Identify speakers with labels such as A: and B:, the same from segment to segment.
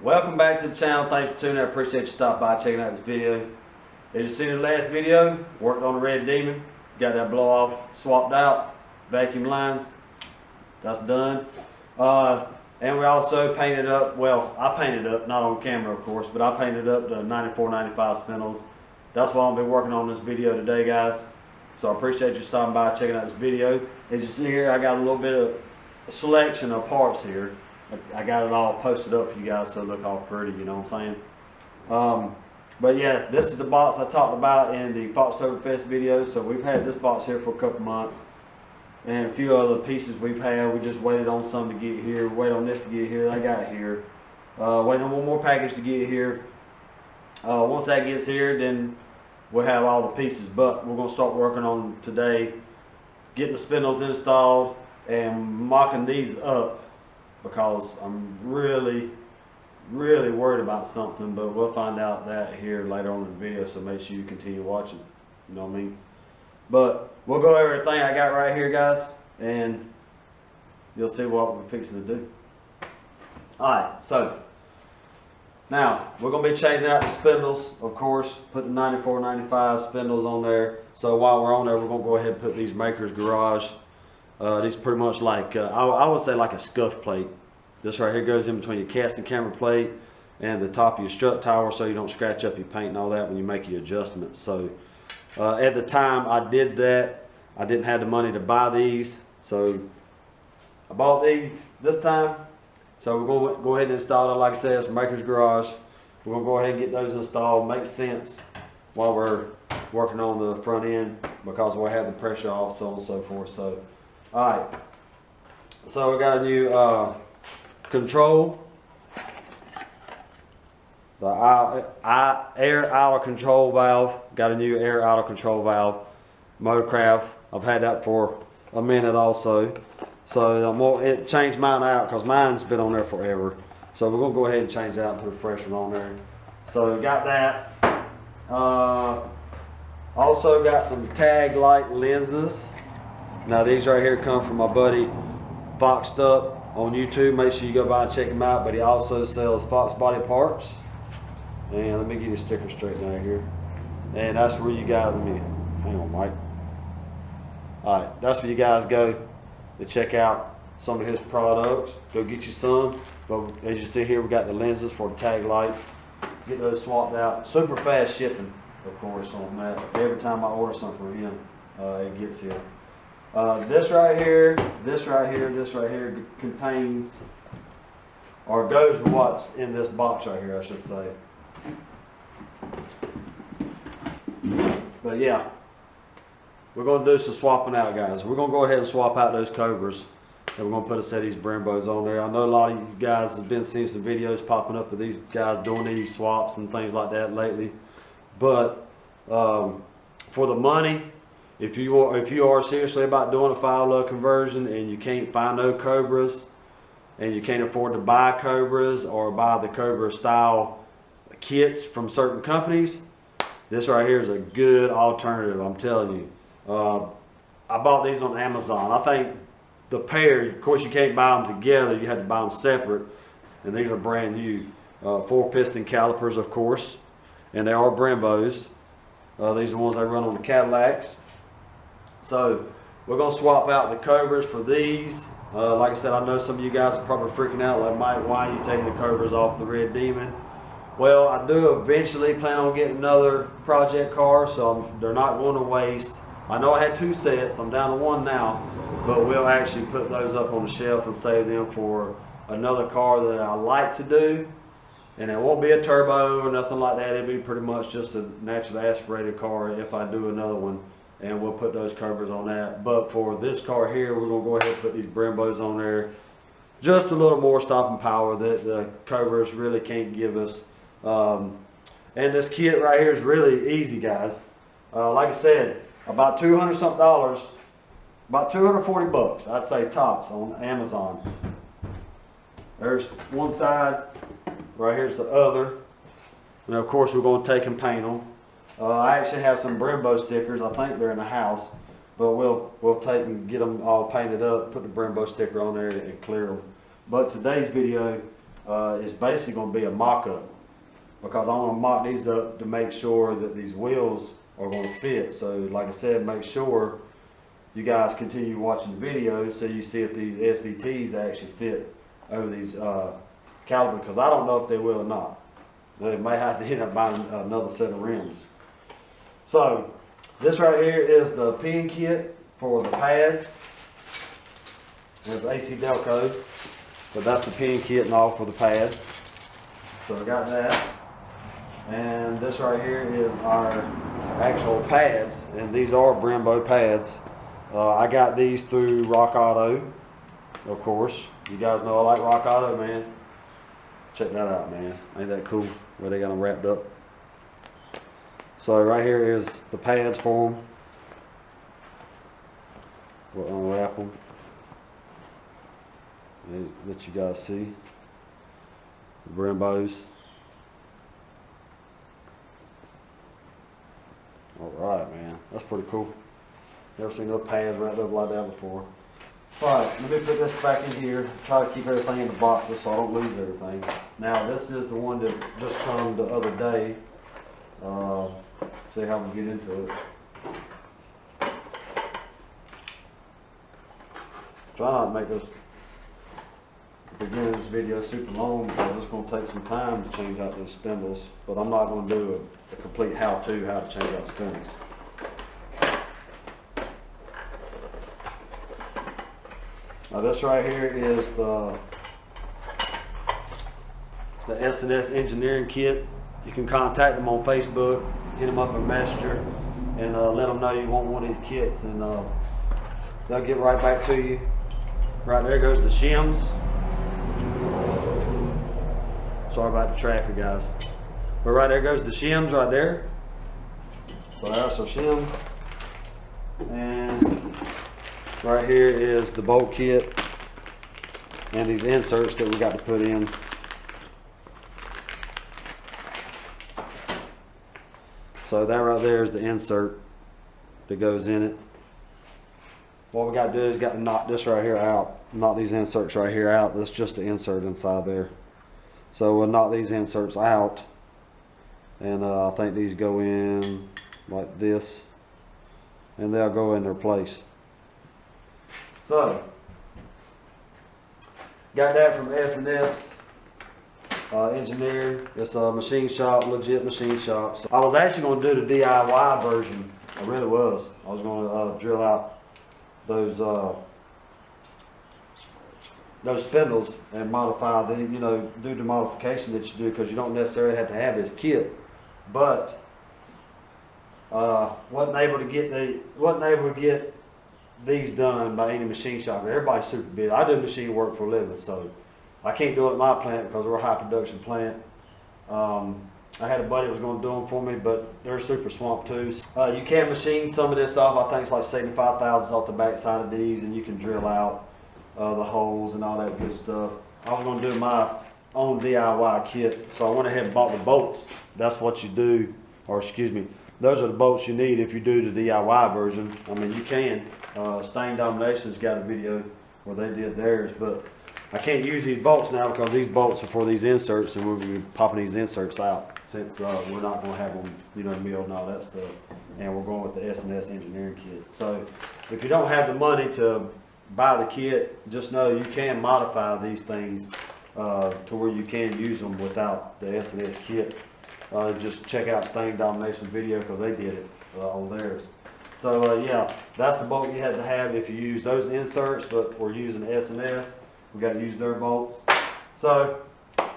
A: Welcome back to the channel. Thanks for tuning in. I appreciate you stopping by checking out this video. As you seen in the last video, worked on the red demon, got that blow off swapped out, vacuum lines, that's done. And we also painted up, well, I painted up, not on camera of course, but I painted up the 94, 95 spindles. That's what I'll be working on this video today, guys. So I appreciate you stopping by checking out this video. As you see here, I got a little bit of a selection of parts here. I got it all posted up for you guys so it look all pretty, you know what I'm saying? But yeah, this is the box I talked about in the Foxtoberfest video. So we've had this box here for a couple months. And a few other pieces we've had. We just waited on some to get here. Wait on this to get here. I got it here. Waiting on one more package to get here. Once that gets here, then we'll have all the pieces. But we're going to start working on today, getting the spindles installed and mocking these up, because I'm really worried about something, but we'll find out that here later on in the video, so make sure you continue watching, you know what I mean? But we'll go over everything I got right here, guys, and you'll see what we're fixing to do. Alright, so now we're going to be changing out the spindles, of course, put the 94, 95 spindles on there. So while we're on there, we're going to go ahead and put these Maker's Garage. These are pretty much like, I would say like a scuff plate. This right here goes in between your casting camera plate and the top of your strut tower, so you don't scratch up your paint and all that when you make your adjustments. So at the time I did that, I didn't have the money to buy these, so I bought these this time. So we're going to go ahead and install them. Like I said, it's Maker's Garage. We're going to go ahead and get those installed. Makes sense while we're working on the front end, because we'll have the pressure off, so on and so forth. So alright, so we got a new control, the air idle control valve. Got a new air idle control valve, Motorcraft. I've had that for a minute also, so it changed mine out because mine's been on there forever. So we're gonna go ahead and change that and put a fresh one on there. So got that. Also got some tag light lenses. Now these right here come from my buddy Foxed Up on YouTube. Make sure you go by and check him out. But he also sells foxbody parts. And let me get his sticker straight out here. And that's where you guys, hang on, Mike. Alright, that's where you guys go to check out some of his products. Go get you some. But as you see here, we got the lenses for the tag lights. Get those swapped out. Super fast shipping, of course, on that. Every time I order something from him, it gets here. This right here contains, or goes with what's in this box right here, I should say. But yeah, we're going to do some swapping out, guys. We're going to go ahead and swap out those Cobras, and we're going to put a set of these Brembos on there. I know a lot of you guys have been seeing some videos popping up of these guys doing these swaps and things like that lately. But for the money, if you are seriously about doing a 5-load conversion and you can't find no Cobras, and you can't afford to buy Cobras or buy the Cobra style kits from certain companies, this right here is a good alternative, I'm telling you. I bought these on Amazon. I think the pair, of course you can't buy them together, you have to buy them separate, and these are brand new. 4-piston calipers, of course, and they are Brembos. These are the ones they run on the Cadillacs. So we're going to swap out the Cobras for these. Like I said, I know some of you guys are probably freaking out like, Mike, why are you taking the Cobras off the Red Demon? Well, I do eventually plan on getting another project car, so they're not going to waste. I know I had 2 sets, I'm down to 1 now, but we'll actually put those up on the shelf and save them for another car that I like to do. And it won't be a turbo or nothing like that. It'll be pretty much just a naturally aspirated car if I do another one. And we'll put those Cobras on that. But for this car here, we're going to go ahead and put these Brembos on there. Just a little more stopping power that the Cobras really can't give us. And this kit right here is really easy, guys. Like I said, about $200 something, about 240 bucks, I'd say tops, on Amazon. There's one side, right here's the other. And of course we're going to take and paint them. I actually have some Brembo stickers. I think they're in the house, but we'll take and get them all painted up, put the Brembo sticker on there and clear them. But today's video, is basically going to be a mock-up, because I want to mock these up to make sure that these wheels are going to fit. So like I said, make sure you guys continue watching the video so you see if these SVTs actually fit over these calipers, because I don't know if they will or not. They may have to end up buying another set of rims. So this right here is the pin kit for the pads. There's AC Delco, but that's the pin kit and all for the pads. So I got that. And this right here is our actual pads, and these are Brembo pads. I got these through Rock Auto, of course. You guys know I like Rock Auto, man. Check that out, man. Ain't that cool where they got them wrapped up? So right here is the pads for them. We'll unwrap them. Let you guys see the Brembos. Alright, man, that's pretty cool. Never seen no pads wrapped up like that before. Alright, let me put this back in here. Try to keep everything in the boxes so I don't lose everything. Now this is the one that just come the other day. See how we get into it. Try not to make this beginning of this video super long, because it's going to take some time to change out those spindles, but I'm not going to do a complete how-to how to change out spindles. Now this right here is the S&S engineering kit. You can contact them on Facebook, hit them up in Messenger, and let them know you want one of these kits, and they'll get right back to you. Right there goes the shims. Sorry about the traffic, guys. But right there goes the shims right there. So that's our shims. And right here is the bolt kit and these inserts that we got to put in. So that right there is the insert that goes in it. What we got to do is got to knock this right here out. Knock these inserts right here out. That's just the insert inside there. So we'll knock these inserts out, and I think these go in like this, and they'll go in their place. So got that from S&S Engineering. It's a machine shop, legit machine shop. So I was actually going to do the DIY version. I really was. I was going to drill out those spindles and modify the, do the modification that you do, because you don't necessarily have to have this kit. But wasn't able to get these done by any machine shop. Everybody's super busy. I do machine work for a living, so I can't do it at my plant because we're a high production plant. I had a buddy that was going to do them for me, but they're super swamped too. You can machine some of this off. I think it's like 75 thousandths off the back side of these, and you can drill out the holes and all that good stuff. I was going to do my own DIY kit, so I went ahead and bought the bolts. That's what you do, or excuse me, those are the bolts you need if you do the DIY version. I mean, you can. Stain Domination's got a video where they did theirs, but I can't use these bolts now because these bolts are for these inserts, and we're going to be popping these inserts out since we're not going to have them, milled and all that stuff. And we're going with the S&S engineering kit. So if you don't have the money to buy the kit, just know you can modify these things to where you can use them without the S&S kit. Just check out Stain Domination's video because they did it on theirs. So yeah, that's the bolt you had to have if you use those inserts, but we're using S&S. We got to use their bolts. So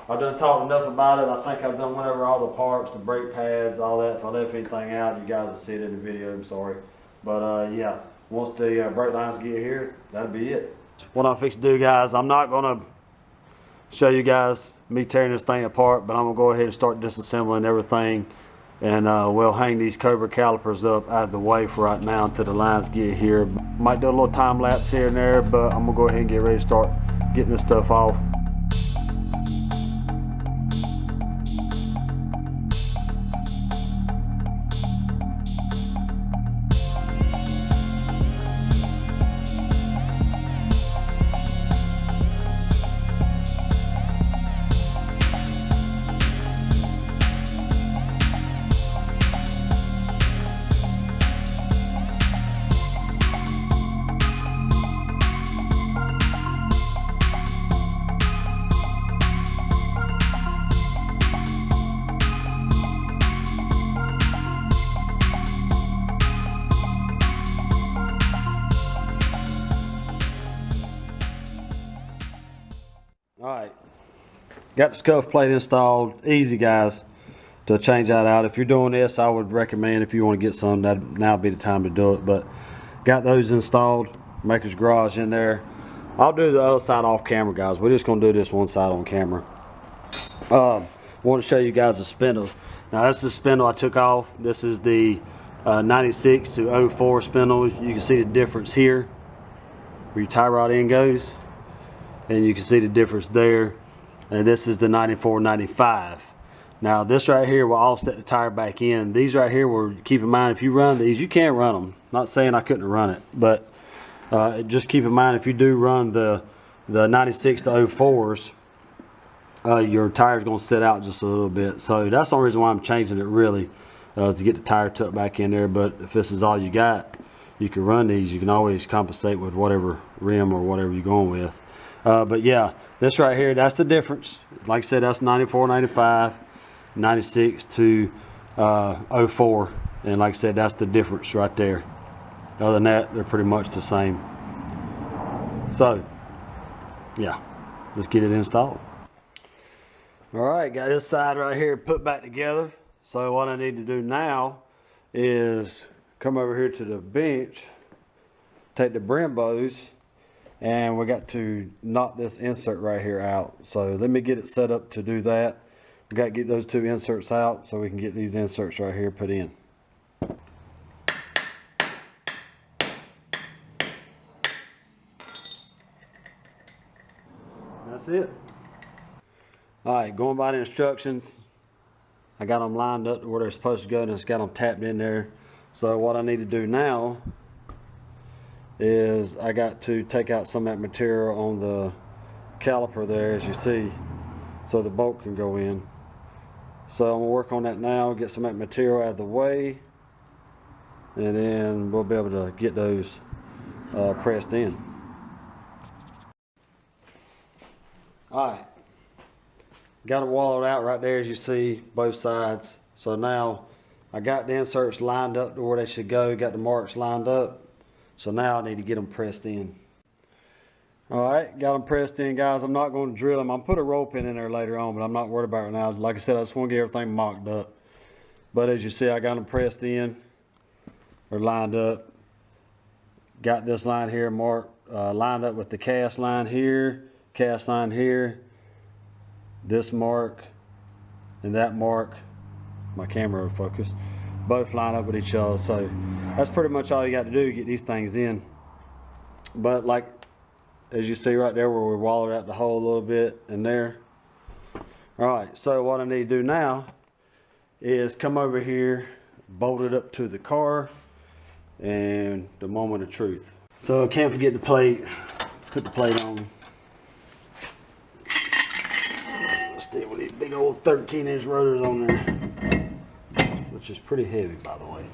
A: I've done talked enough about it. I think I've done went over all the parts, the brake pads, all that. If I left anything out, you guys will see it in the video. I'm sorry. But yeah, once the brake lines get here, that'll be it. What I'm fixing to do, guys, I'm not going to show you guys me tearing this thing apart, but I'm going to go ahead and start disassembling everything. And we'll hang these Cobra calipers up out of the way for right now until the lines get here. Might do a little time lapse here and there, but I'm going to go ahead and get ready to start getting this stuff off. Got the scuff plate installed. Easy, guys, to change that out. If you're doing this, I would recommend, if you want to get some, that now would be the time to do it. But got those installed. Maker's Garage in there. I'll do the other side off camera, guys. We're just going to do this one side on camera. Want to show you guys the spindle. Now, that's the spindle I took off. This is the 96 to 04 spindle. You can see the difference here where your tie rod end goes, and you can see the difference there. And this is the 94-95. Now, this right here will offset the tire back in. These right here, will keep in mind, if you run these, you can't run them. Not saying I couldn't run it, but just keep in mind, if you do run the 96 to 04s, your tire's going to sit out just a little bit. So that's the only reason why I'm changing it, really, to get the tire tucked back in there. But if this is all you got, you can run these. You can always compensate with whatever rim or whatever you're going with. But yeah, this right here, that's the difference. Like I said, that's 94, 95, 96 to 04. And like I said, that's the difference right there. Other than that, they're pretty much the same. So, yeah, let's get it installed. All right, got this side right here put back together. So what I need to do now is come over here to the bench, take the Brembos, and we got to knock this insert right here out. So let me get it set up to do that. We got to get those two inserts out so we can get these inserts right here put in. That's it. All right, going by the instructions, I got them lined up to where they're supposed to go, and it's got them tapped in there. So what I need to do now is I got to take out some of that material on the caliper there, as you see, so the bolt can go in. So I'm gonna work on that now, get some of that material out of the way, and then we'll be able to get those pressed in. All right, got it walled out right there, as you see, both sides. So now I got the inserts lined up to where they should go, got the marks lined up. So now I need to get them pressed in. All right, got them pressed in, guys. I'm not going to drill them. I'll put a rope in there later on, but I'm not worried about it now. Like I said, I just want to get everything mocked up. But as you see, I got them pressed in, or lined up. Got this line here marked, lined up with the cast line here, cast line here, this mark, and that mark. My camera will focus. Both line up with each other. So that's pretty much all you got to do to get these things in. But like, as you see right there where we walled out the hole a little bit in there. All right, so what I need to do now is come over here, bolt it up to the car, and the moment of truth. So can't forget the plate. Put the plate on. Stick with these big old 13-inch rotors on there, which is pretty heavy, by the way.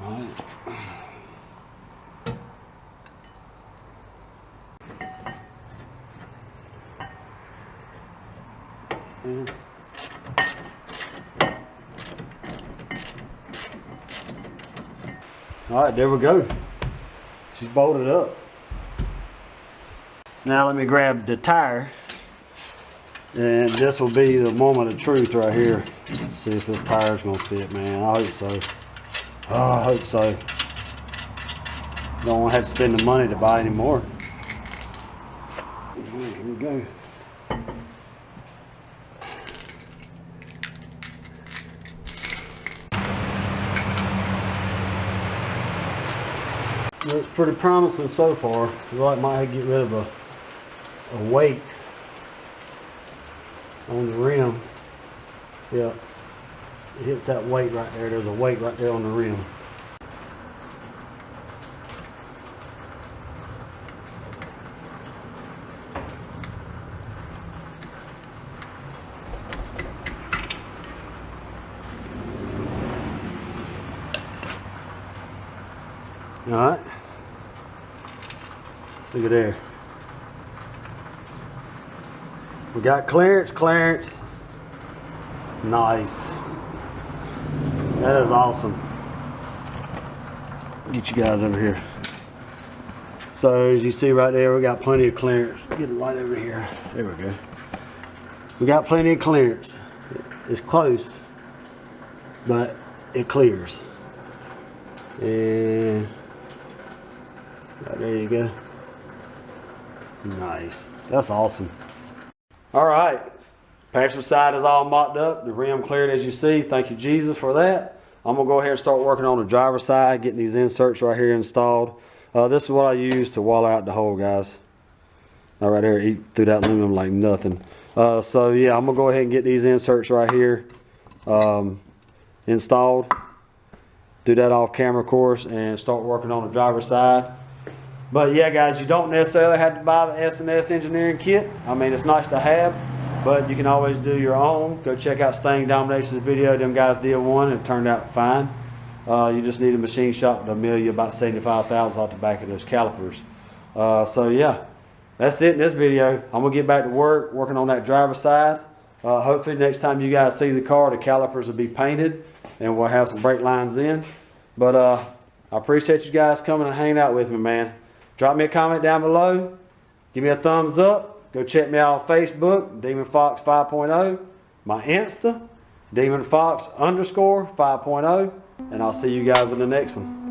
A: All right. All right, there we go. She's bolted up. Now let me grab the tire, and this will be the moment of truth right here. Let's see if this tire's gonna fit, man. I hope so. Oh, I hope so. Don't want to have to spend the money to buy any more. Here we go. Looks pretty promising so far. I might get rid of a weight on the rim. Yeah, it hits that weight right there. There's a weight right there on the rim. All right, look at there. We got clearance. Nice. That is awesome. Get you guys over here. So as you see right there, we got plenty of clearance. Get the light over here. There we go. We got plenty of clearance. It's close, but it clears. And right there you go. Nice. That's awesome. All right. Passenger side is all mocked up. The rim cleared as you see. Thank you, Jesus, for that. I'm going to go ahead and start working on the driver's side, getting these inserts right here installed. This is what I use to wall out the hole, guys. Right there, eat through that aluminum like nothing. So yeah, I'm going to go ahead and get these inserts right here installed. Do that off camera, of course, and start working on the driver's side. But yeah, guys, you don't necessarily have to buy the S&S engineering kit. I mean, it's nice to have, but you can always do your own. Go check out Sting Domination's video. Them guys did one and it turned out fine. You just need a machine shop to mill you about 75,000 off the back of those calipers. So yeah, that's it in this video. I'm gonna get back to work, working on that driver's side. Hopefully next time you guys see the car, the calipers will be painted and we'll have some brake lines in. But I appreciate you guys coming and hanging out with me, man. Drop me a comment down below. Give me a thumbs up. Go check me out on Facebook, DEMONFOX 5.0. My Insta, DEMONFOX _5.0. And I'll see you guys in the next one.